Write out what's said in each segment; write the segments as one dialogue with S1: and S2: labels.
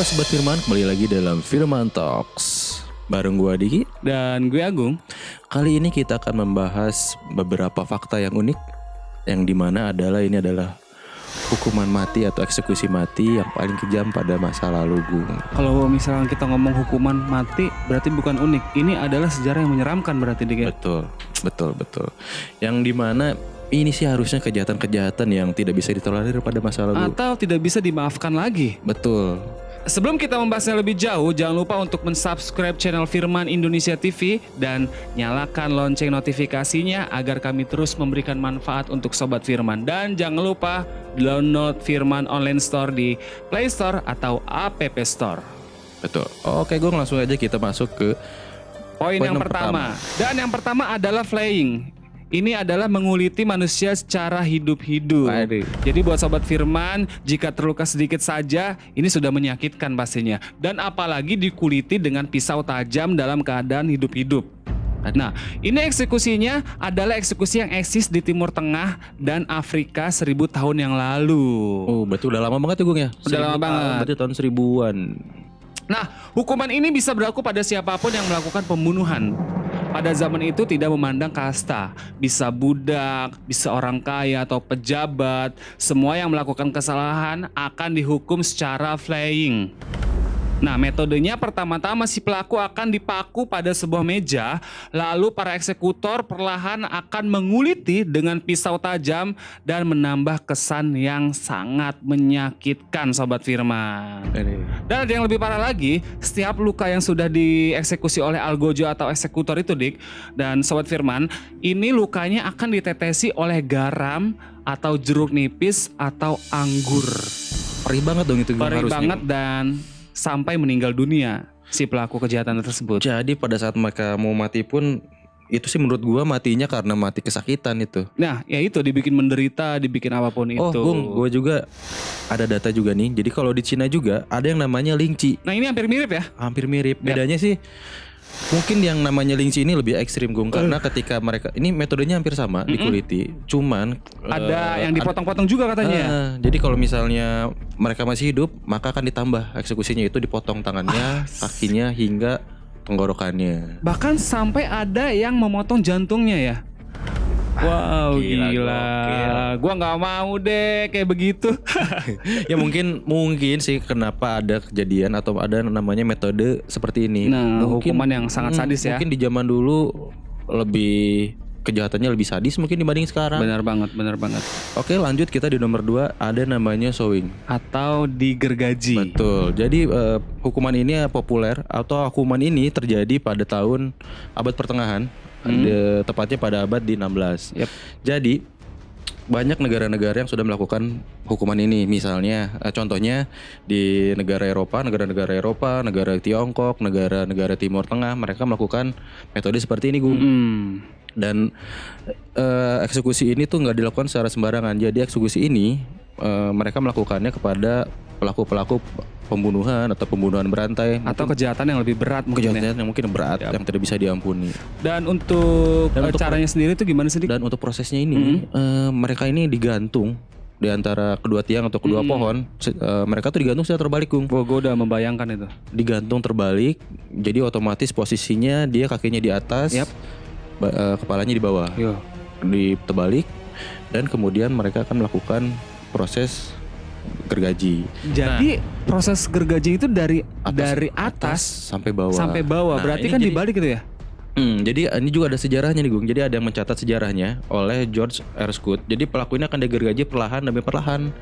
S1: Sobat Firman, kembali lagi dalam Firman Talks. Bareng gue Diki
S2: dan gue Agung.
S1: Kali ini kita akan membahas beberapa fakta yang unik, yang dimana ini adalah hukuman mati atau eksekusi mati yang paling kejam pada masa lalu, Gung.
S2: Kalau misalnya kita ngomong hukuman mati, berarti bukan unik. Ini adalah sejarah yang menyeramkan berarti, Dik.
S1: Betul. Yang dimana ini sih harusnya kejahatan-kejahatan yang tidak bisa ditolerir pada masa lalu,
S2: atau tidak bisa dimaafkan lagi.
S1: Betul.
S2: Sebelum kita membahasnya lebih jauh, jangan lupa untuk mensubscribe channel Firman Indonesia TV dan nyalakan lonceng notifikasinya agar kami terus memberikan manfaat untuk Sobat Firman. Dan jangan lupa download Firman Online Store di Play Store atau App Store.
S1: Betul. Oke, gue langsung aja kita masuk ke
S2: poin yang pertama. Dan yang pertama adalah flaying. Ini adalah menguliti manusia secara hidup-hidup. Jadi buat Sobat Firman, jika terluka sedikit saja, ini sudah menyakitkan pastinya. Dan apalagi dikuliti dengan pisau tajam dalam keadaan hidup-hidup. Nah, ini eksekusinya adalah eksekusi yang eksis di Timur Tengah dan Afrika 1000 tahun yang lalu.
S1: Oh, betul, udah lama banget ya, Gung ya?
S2: Udah lama banget.
S1: Berarti tahun 1000-an.
S2: Nah, hukuman ini bisa berlaku pada siapapun yang melakukan pembunuhan. Pada zaman itu tidak memandang kasta, bisa budak, bisa orang kaya atau pejabat, semua yang melakukan kesalahan akan dihukum secara flaying. Nah, metodenya pertama-tama si pelaku akan dipaku pada sebuah meja, lalu para eksekutor perlahan akan menguliti dengan pisau tajam dan menambah kesan yang sangat menyakitkan, Sobat Firman. Dan ada yang lebih parah lagi, setiap luka yang sudah dieksekusi oleh algojo atau eksekutor itu, Dik, dan Sobat Firman, ini lukanya akan ditetesi oleh garam atau jeruk nipis atau anggur.
S1: Perih banget dong itu.
S2: Perih banget dan sampai meninggal dunia si pelaku kejahatan tersebut.
S1: Jadi pada saat mereka mau mati pun, itu sih menurut gua matinya karena mati kesakitan itu.
S2: Nah, ya itu dibikin menderita, dibikin apapun itu.
S1: Oh, Gung, gua juga ada data juga nih. Jadi kalau di Cina juga ada yang namanya lingci.
S2: Nah, ini hampir mirip ya?
S1: Hampir mirip. Bedanya sih mungkin yang namanya lingci ini lebih ekstrim, Gung, karena ketika mereka ini metodenya hampir sama, dikuliti, cuman
S2: ada yang dipotong-potong juga katanya.
S1: Jadi kalau misalnya mereka masih hidup, maka akan ditambah eksekusinya, itu dipotong tangannya, kakinya hingga tenggorokannya.
S2: Bahkan sampai ada yang memotong jantungnya ya. Wow, gila. Gua nggak mau deh kayak begitu.
S1: Ya mungkin sih kenapa ada kejadian atau ada namanya metode seperti ini.
S2: Nah, mungkin, hukuman yang sangat sadis ya.
S1: Mungkin di zaman dulu kejahatannya lebih sadis mungkin dibanding sekarang.
S2: Benar banget.
S1: Oke, lanjut kita di nomor 2 ada namanya sowing
S2: atau digergaji.
S1: Betul. Jadi hukuman ini populer atau hukuman ini terjadi pada tahun abad pertengahan. Tepatnya pada abad di 16. Jadi banyak negara-negara yang sudah melakukan hukuman ini. Misalnya contohnya di negara-negara Eropa, negara Tiongkok, negara-negara Timur Tengah, mereka melakukan metode seperti ini, Gung. Dan eksekusi ini tuh nggak dilakukan secara sembarangan. Jadi eksekusi ini mereka melakukannya kepada pelaku-pelaku pembunuhan atau pembunuhan berantai
S2: atau kejahatan yang lebih berat mungkin.
S1: Kejahatan yang mungkin berat yang tidak bisa diampuni.
S2: Dan untuk caranya sendiri itu gimana sih, Dik?
S1: Dan untuk prosesnya ini mereka ini digantung di antara kedua tiang atau kedua pohon. Mereka tuh digantung secara terbalik, Gung.
S2: Gue udah membayangkan itu.
S1: Digantung terbalik, jadi otomatis posisinya dia kakinya di atas, kepalanya di bawah. Diterbalik, dan kemudian mereka akan melakukan proses gergaji.
S2: Jadi proses gergaji itu dari atas
S1: sampai bawah.
S2: Nah, berarti kan dibalik gitu ya?
S1: Jadi ini juga ada sejarahnya nih, Gung. Jadi ada yang mencatat sejarahnya oleh George R. Scott. Jadi pelaku ini akan digergaji perlahan demi perlahan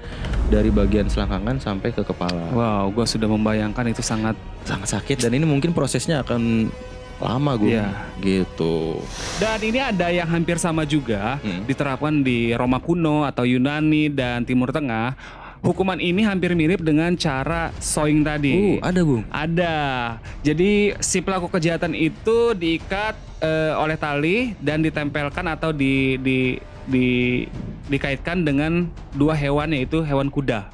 S1: dari bagian selangkangan sampai ke kepala.
S2: Wow, gue sudah membayangkan itu sangat
S1: sakit, dan ini mungkin prosesnya akan lama, Gung. Gitu.
S2: Dan ini ada yang hampir sama juga diterapkan di Roma kuno atau Yunani dan Timur Tengah. Hukuman ini hampir mirip dengan cara sewing tadi.
S1: Ada, Bung.
S2: Ada. Jadi si pelaku kejahatan itu diikat oleh tali dan ditempelkan atau dikaitkan dengan dua hewan, yaitu hewan kuda.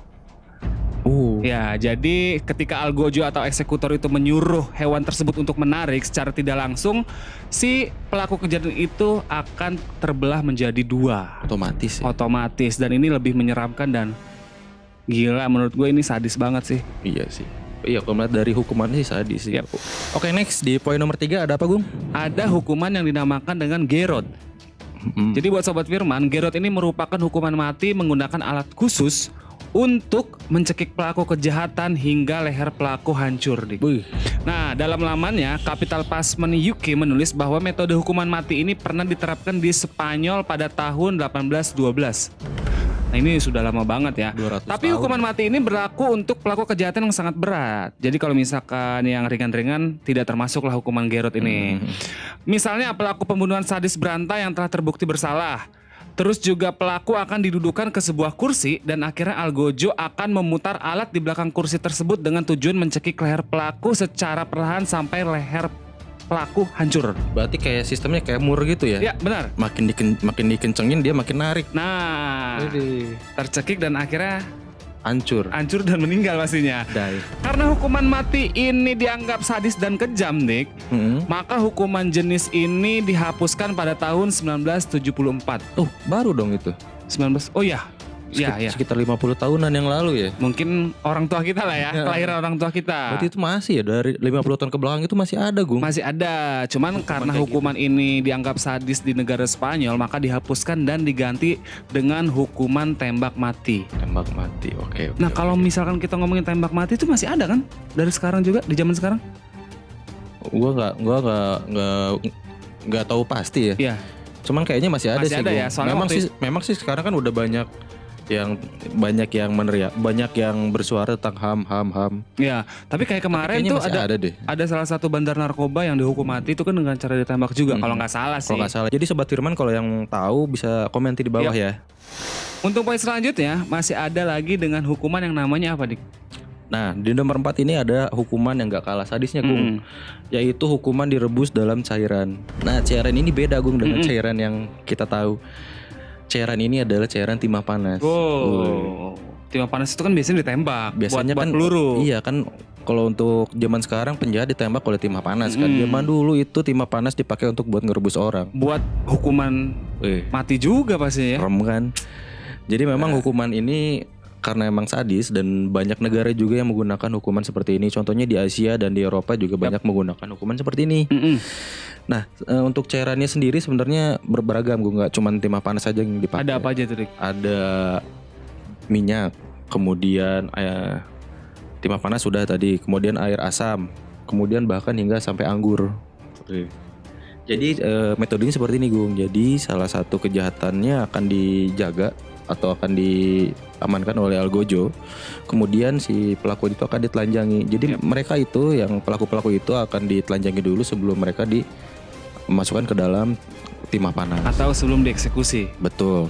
S2: Ya, jadi ketika algojo atau eksekutor itu menyuruh hewan tersebut untuk menarik secara tidak langsung, si pelaku kejahatan itu akan terbelah menjadi dua. Otomatis. Dan ini lebih menyeramkan dan gila, menurut gue ini sadis banget sih.
S1: Iya sih. Iya, kalau melihat dari hukuman sih sadis sih.
S2: Yap.
S1: Oke, next di poin nomor 3 ada apa, Gung?
S2: Ada hukuman yang dinamakan dengan gerot. Jadi buat Sobat Firman, gerot ini merupakan hukuman mati menggunakan alat khusus untuk mencekik pelaku kejahatan hingga leher pelaku hancur. Dik.
S1: Wih.
S2: Nah, dalam lamannya, Capital Punishment UK menulis bahwa metode hukuman mati ini pernah diterapkan di Spanyol pada tahun 1812. Nah, ini sudah lama banget ya.
S1: 200
S2: Tapi
S1: tahun.
S2: hukuman mati ini berlaku untuk pelaku kejahatan yang sangat berat. Jadi kalau misalkan yang ringan-ringan tidak termasuklah hukuman gerot ini. Misalnya pelaku pembunuhan sadis berantai yang telah terbukti bersalah. Terus juga pelaku akan didudukan ke sebuah kursi dan akhirnya algojo akan memutar alat di belakang kursi tersebut dengan tujuan mencekik leher pelaku secara perlahan sampai leher pelaku hancur.
S1: Berarti kayak sistemnya kayak mur gitu ya?
S2: Ya, benar.
S1: Makin dikencengin dia makin narik.
S2: Nah,
S1: Widih.
S2: tercekik dan akhirnya
S1: Hancur.
S2: hancur dan meninggal pastinya.
S1: Die.
S2: Karena hukuman mati ini dianggap sadis dan kejam, Dik, maka hukuman jenis ini dihapuskan pada tahun 1974.
S1: Oh, baru dong itu.
S2: 19. Oh ya. Ya, ya.
S1: Sekitar 50 tahunan yang lalu ya.
S2: Mungkin orang tua kita lah ya, kelahiran orang tua kita.
S1: Berarti itu masih ya, dari 50 tahun ke belakang itu masih ada, Gung.
S2: Masih ada, cuman karena
S1: kayak
S2: hukuman ini dianggap sadis di negara Spanyol, maka dihapuskan dan diganti dengan hukuman tembak mati.
S1: Tembak mati. Oke.
S2: Nah, kalau misalkan kita ngomongin tembak mati itu masih ada kan? Dari sekarang juga, di zaman sekarang?
S1: Gua nggak tahu pasti ya.
S2: Iya.
S1: Cuman kayaknya masih ada
S2: Masih
S1: sih,
S2: ada
S1: Gung.
S2: ya, soalnya
S1: Memang sih sekarang kan udah banyak yang meneriak, banyak yang bersuara tentang ham.
S2: Iya, tapi kayak kemarin
S1: kayaknya
S2: tuh
S1: masih ada deh.
S2: ada salah satu bandar narkoba yang dihukum mati itu kan dengan cara ditembak juga, kalau nggak salah sih.
S1: Kalau nggak salah. Jadi Sobat Firman kalau yang tahu bisa komentar di bawah ya.
S2: Untuk poin selanjutnya masih ada lagi dengan hukuman yang namanya apa, Dik?
S1: Nah, di nomor 4 ini ada hukuman yang gak kalah sadisnya, Gung. Yaitu hukuman direbus dalam cairan. Nah, cairan ini beda, Gung, dengan cairan yang kita tahu. Cairan ini adalah cairan timah panas.
S2: Oh. Timah panas itu kan biasanya ditembak.
S1: Biasanya
S2: buat
S1: kan
S2: peluru.
S1: Iya kan, kalau untuk zaman sekarang penjahat ditembak oleh timah panas kan. Zaman dulu itu timah panas dipakai untuk buat ngerebus orang.
S2: Buat hukuman mati juga pasti ya.
S1: Serem kan. Jadi memang hukuman ini karena emang sadis dan banyak negara juga yang menggunakan hukuman seperti ini. Contohnya di Asia dan di Eropa juga banyak menggunakan hukuman seperti ini. Nah, untuk cairannya sendiri sebenarnya beragam, gue nggak cuma timah panas saja yang dipakai.
S2: Ada apa aja tuh, Dik?
S1: Ada minyak, kemudian timah panas sudah tadi, kemudian air asam, kemudian bahkan hingga sampai anggur. Jadi metodenya seperti ini, Gung. Jadi salah satu kejahatannya akan dijaga atau akan diamankan oleh algojo. Kemudian si pelaku itu akan ditelanjangi. Jadi mereka itu yang pelaku-pelaku itu akan ditelanjangi dulu sebelum mereka dimasukkan ke dalam timah panas.
S2: Atau sebelum dieksekusi.
S1: Betul.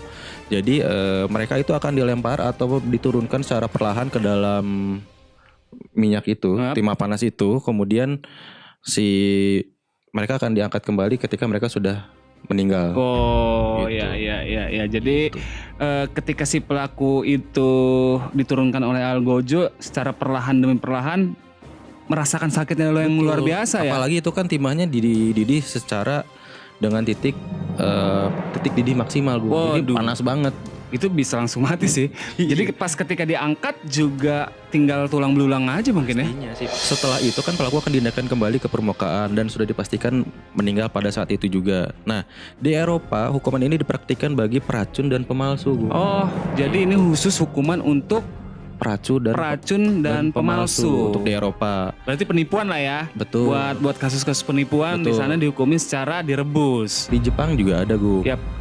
S1: Jadi mereka itu akan dilempar atau diturunkan secara perlahan ke dalam minyak itu, timah panas itu. Kemudian mereka akan diangkat kembali ketika mereka sudah meninggal.
S2: Oh,
S1: gitu.
S2: ya. Jadi ketika si pelaku itu diturunkan oleh algojo secara perlahan demi perlahan merasakan sakitnya yang luar biasa ya.
S1: Apalagi itu kan timahnya dididih secara dengan titik didih maksimal, Bu. Jadi panas banget.
S2: Itu bisa langsung mati sih. Jadi pas ketika diangkat juga tinggal tulang belulang aja mungkin ya.
S1: Sih. Setelah itu kan pelaku akan dinaikkan kembali ke permukaan dan sudah dipastikan meninggal pada saat itu juga. Nah, di Eropa hukuman ini dipraktikkan bagi peracun dan pemalsu, Bu.
S2: Oh, jadi ini khusus hukuman untuk
S1: peracun dan
S2: pemalsu
S1: untuk di Eropa.
S2: Berarti penipuan lah ya.
S1: Betul.
S2: Buat kasus-kasus penipuan di sana dihukumi secara direbus.
S1: Di Jepang juga ada, Gu.
S2: Yap.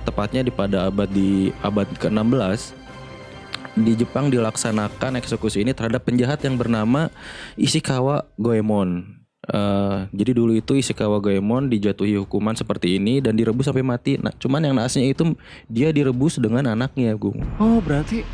S1: Tepatnya pada abad ke-16 di Jepang dilaksanakan eksekusi ini terhadap penjahat yang bernama Ishikawa Goemon. Jadi dulu itu Ishikawa Goemon dijatuhi hukuman seperti ini dan direbus sampai mati. Nah, cuman yang naasnya itu dia direbus dengan anaknya, Gung.
S2: Oh, berarti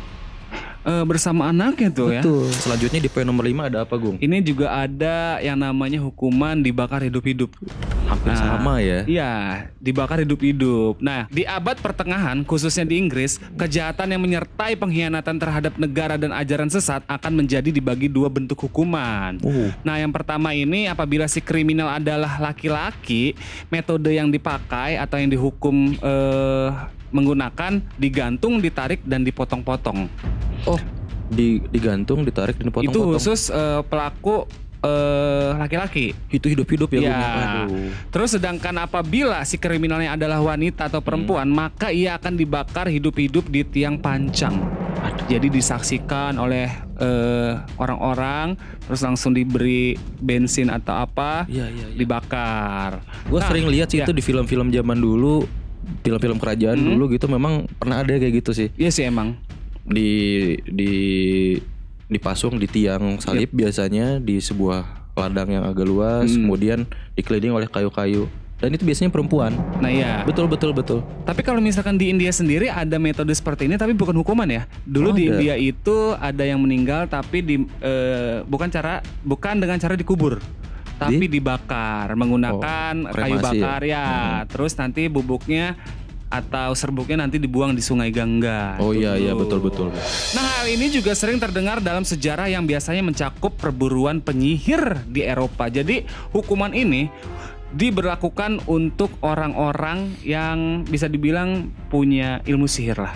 S2: bersama anaknya tuh.
S1: Betul.
S2: Ya.
S1: Selanjutnya di poin nomor 5 ada apa, Gung?
S2: Ini juga ada yang namanya hukuman dibakar hidup-hidup.
S1: Hampir sama ya.
S2: Iya, dibakar hidup-hidup. Nah, di abad pertengahan khususnya di Inggris, kejahatan yang menyertai pengkhianatan terhadap negara dan ajaran sesat akan menjadi dibagi dua bentuk hukuman. Nah, yang pertama ini apabila si kriminal adalah laki-laki, metode yang dipakai atau yang dihukum menggunakan digantung, ditarik dan dipotong-potong.
S1: Oh, digantung, ditarik, dan
S2: Itu
S1: dipotong-potong.
S2: khusus pelaku laki-laki.
S1: Itu hidup-hidup ya,
S2: Ya.
S1: Bung. Aduh.
S2: Terus sedangkan apabila si kriminalnya adalah wanita atau perempuan, maka ia akan dibakar hidup-hidup di tiang pancang. Jadi disaksikan oleh orang-orang, terus langsung diberi bensin atau apa,
S1: Iya.
S2: dibakar.
S1: Gue sering lihat sih
S2: ya.
S1: itu di film-film zaman dulu, film-film kerajaan dulu gitu, memang pernah ada kayak gitu sih.
S2: Iya sih emang.
S1: Dipasung di tiang salib biasanya di sebuah ladang yang agak luas, kemudian dikelilingi oleh kayu-kayu. Dan itu biasanya perempuan.
S2: Nah iya.
S1: Betul.
S2: Tapi kalau misalkan di India sendiri ada metode seperti ini, tapi bukan hukuman ya. Dulu di
S1: ada.
S2: India itu ada yang meninggal, tapi bukan dengan cara dikubur, tapi dibakar menggunakan kayu
S1: kremasi
S2: bakar ya. Terus nanti bubuknya atau serbuknya nanti dibuang di Sungai Gangga.
S1: Oh iya,
S2: Dulu.
S1: betul.
S2: Nah, hal ini juga sering terdengar dalam sejarah yang biasanya mencakup perburuan penyihir di Eropa. Jadi, hukuman ini diberlakukan untuk orang-orang yang bisa dibilang punya ilmu sihir lah.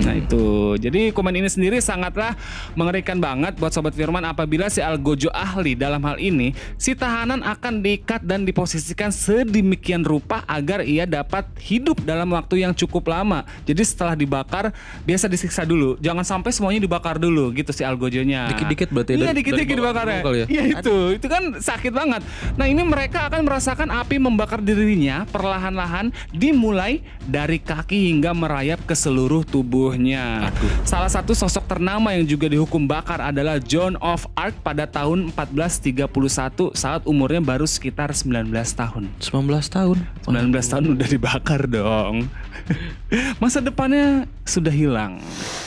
S2: Nah itu, jadi hukuman ini sendiri sangatlah mengerikan banget buat Sobat Firman. Apabila si Algojo ahli dalam hal ini, si tahanan akan diikat dan diposisikan sedemikian rupa agar ia dapat hidup dalam waktu yang cukup lama. Jadi setelah dibakar, biasa disiksa dulu. Jangan sampai semuanya dibakar dulu gitu si Algojonya.
S1: Dikit-dikit berarti
S2: Iya,
S1: dari
S2: dikit-dikit
S1: bawah
S2: dibakarnya.
S1: dulu kali ya?
S2: Iya itu kan sakit banget. Nah ini mereka akan merasakan api membakar dirinya perlahan-lahan, dimulai dari kaki hingga merayap ke seluruh tubuhnya. Salah satu sosok ternama yang juga dihukum bakar adalah Joan of Arc pada tahun 1431 saat umurnya baru sekitar 19 tahun.
S1: 19 tahun.
S2: 19 tahun udah dibakar dong. Masa depannya sudah hilang.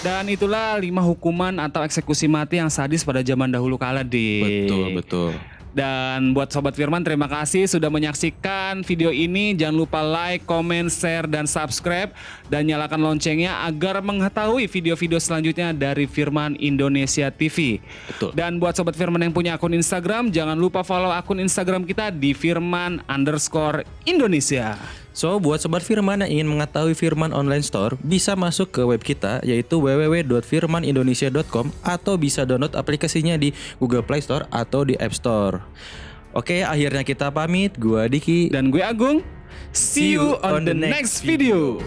S2: Dan itulah 5 hukuman atau eksekusi mati yang sadis pada zaman dahulu kala, Dik.
S1: Betul.
S2: Dan buat Sobat Firman, terima kasih sudah menyaksikan video ini. Jangan lupa like, comment, share, dan subscribe. Dan nyalakan loncengnya agar mengetahui video-video selanjutnya dari Firman Indonesia TV.
S1: Betul.
S2: Dan buat Sobat Firman yang punya akun Instagram, jangan lupa follow akun Instagram kita di Firman_Indonesia.
S1: So, buat Sobat Firman yang ingin mengetahui Firman Online Store, bisa masuk ke web kita yaitu www.firmanindonesia.com atau bisa download aplikasinya di Google Play Store atau di App Store. Oke, akhirnya kita pamit. Gua Diki.
S2: Dan gue Agung. See you on the next video.